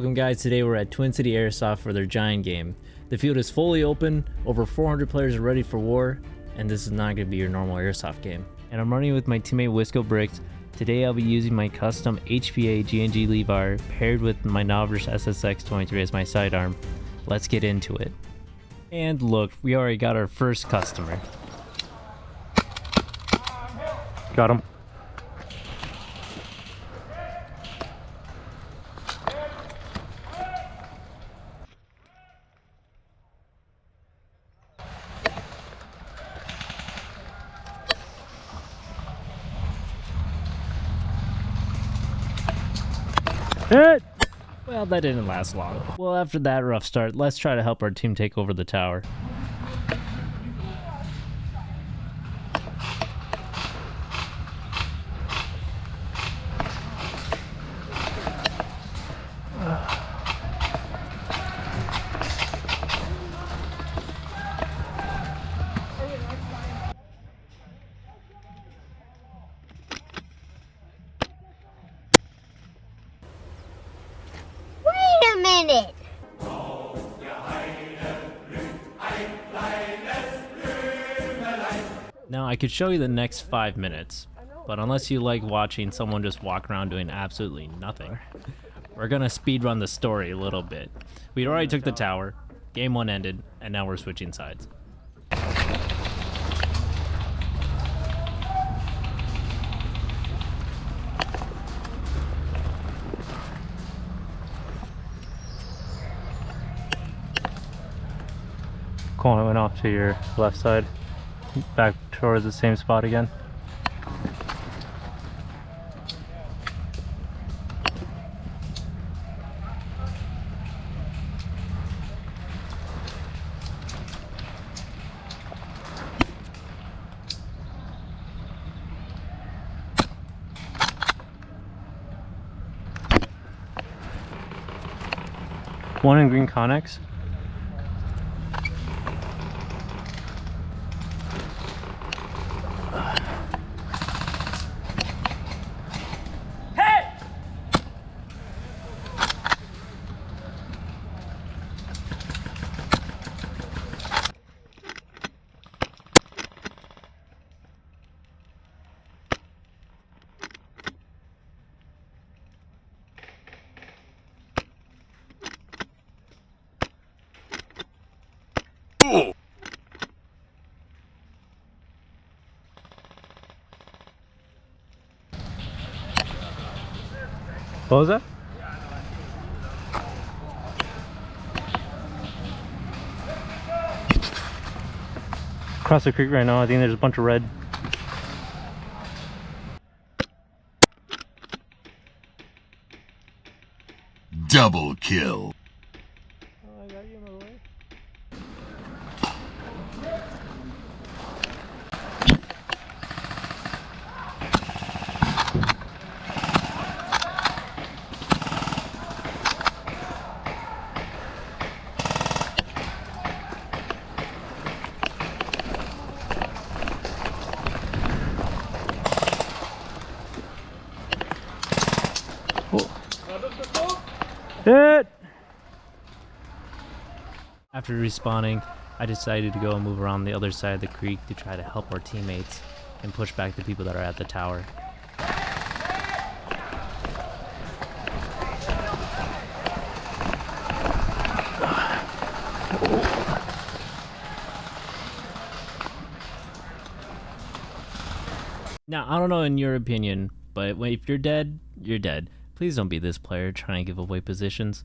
Welcome guys, today we're at Twin City Airsoft for their Giant game. The field is fully open, over 400 players are ready for war, and this is not going to be your normal Airsoft game. And I'm running with my teammate Wisco Bricks. Today I'll be using my custom HPA GNG Levar paired with my Novice SSX23 as my sidearm. Let's get into it. And look, we already got our first customer. Got him. Hit! Well, that didn't last long. Well, after that rough start, let's try to help our team take over the tower. Minute. Now I could show you the next 5 minutes, but unless you like watching someone just walk around doing absolutely nothing, we're gonna speedrun the story a little bit. We already took the tower, game 1 ended, and now we're switching sides. Colin went off to your left side, back towards the same spot again. One in green Connex. What was that? Across the creek right now, I think there's a bunch of red. Double kill. Oh, I got you in the way. Hit! After respawning, I decided to go and move around the other side of the creek to try to help our teammates and push back the people that are at the tower. Now, I don't know in your opinion, but if you're dead, you're dead. Please don't be this player trying to give away positions.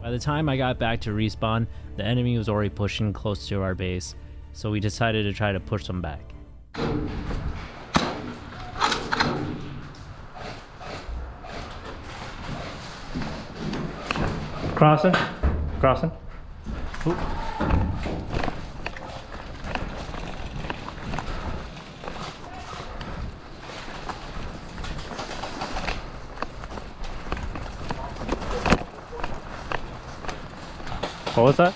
By the time I got back to respawn, the enemy was already pushing close to our base, so we decided to try to push them back. Crossing. Crossing. Oop. What was that?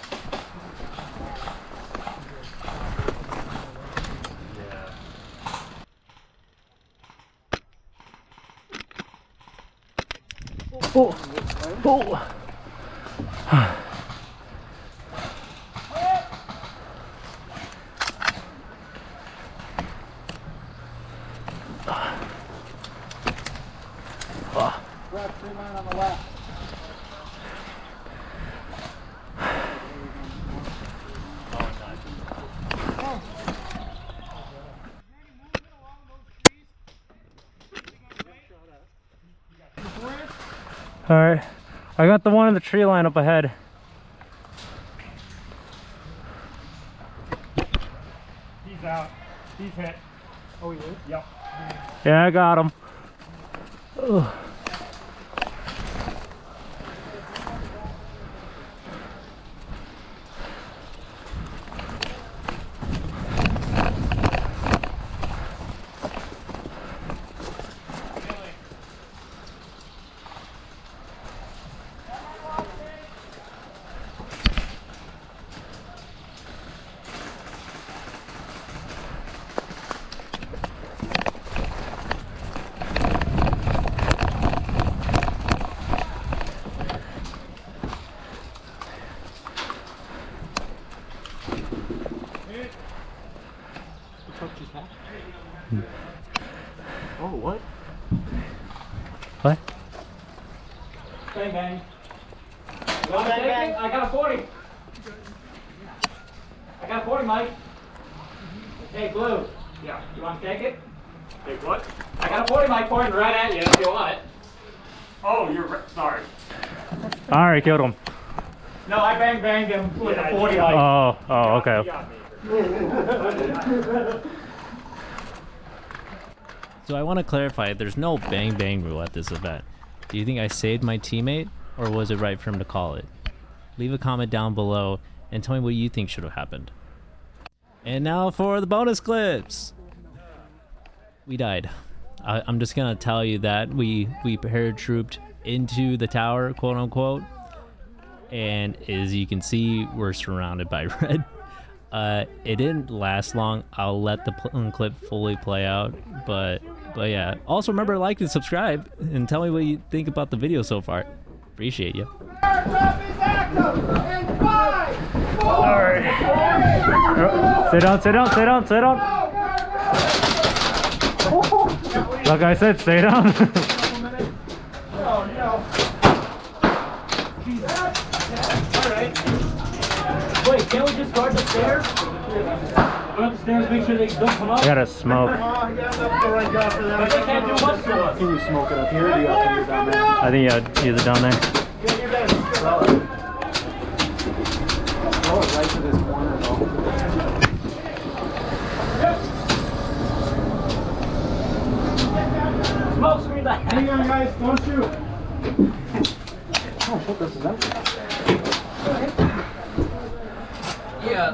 Oh! Oh! Alright, I got the one in the tree line up ahead. He's out. He's hit. Oh, he is? Yep. Yeah, I got him. Ugh. Oh, what? What? Bang, bang. Bang, bang. I got a 40. I got a 40, Mike. Hey, Blue. Yeah. You want to take it? Take what? I got a 40, Mike, pointing right at you if you want it. Oh, you're sorry. Alright, killed him. No, I banged him with a 40, Mike. Oh, okay. So I want to clarify, there's no bang bang rule at this event. Do you think I saved my teammate, or was it right for him to call it? Leave a comment down below and tell me what you think should have happened. And now for the bonus clips! We died. I'm just gonna tell you that we paratrooped into the tower, quote unquote, and as you can see, we're surrounded by red. It didn't last long. I'll let the clip fully play out, but yeah. Also remember to like and subscribe and tell me what you think about the video so far. Appreciate you. Alright. Sit down, sit down, sit down, sit down. Like I said, stay down. Wait, can't we just guard the stairs? Go up the stairs, make sure they don't come up. I gotta smoke. But they can't do much to us. Can you smoke it up here or do you have to use down there? I think either down there. Throw it right to this corner though. Smoke screen that. Hang on guys, don't shoot. Oh shit, this is empty. Yeah,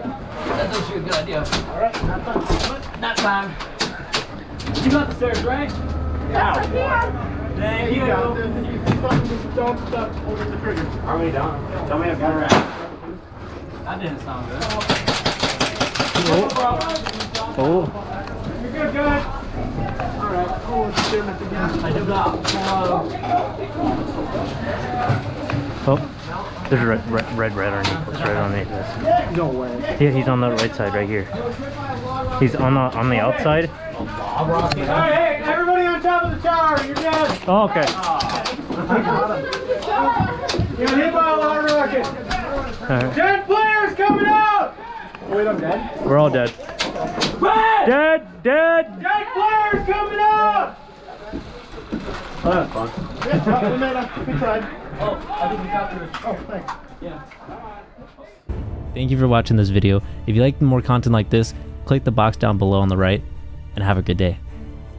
that's actually a good idea. Alright, not time. You got the stairs, right? Yeah. Thank you. Don't stop holding the trigger. Are we down? Tell me I've got it right. That didn't sound good. Oh. You're good, guys. Alright, oh, let's do it again. I do not. Oh. There's red underneath. It's right underneath this. No way. Yeah, he's on the right side right here. He's on the outside. Alright, hey, everybody on top of the tower, you're dead. Oh, okay. You're hit by a lot of rockets. Alright. 10 players coming out! Wait, I'm dead? We're all dead. Red! Dead! 10 players coming out! Oh, that's fun. Yeah, we tried. Oh, I think we got through. Oh, thanks. Yeah. Thank you for watching this video. If you like more content like this, click the box down below on the right, and have a good day.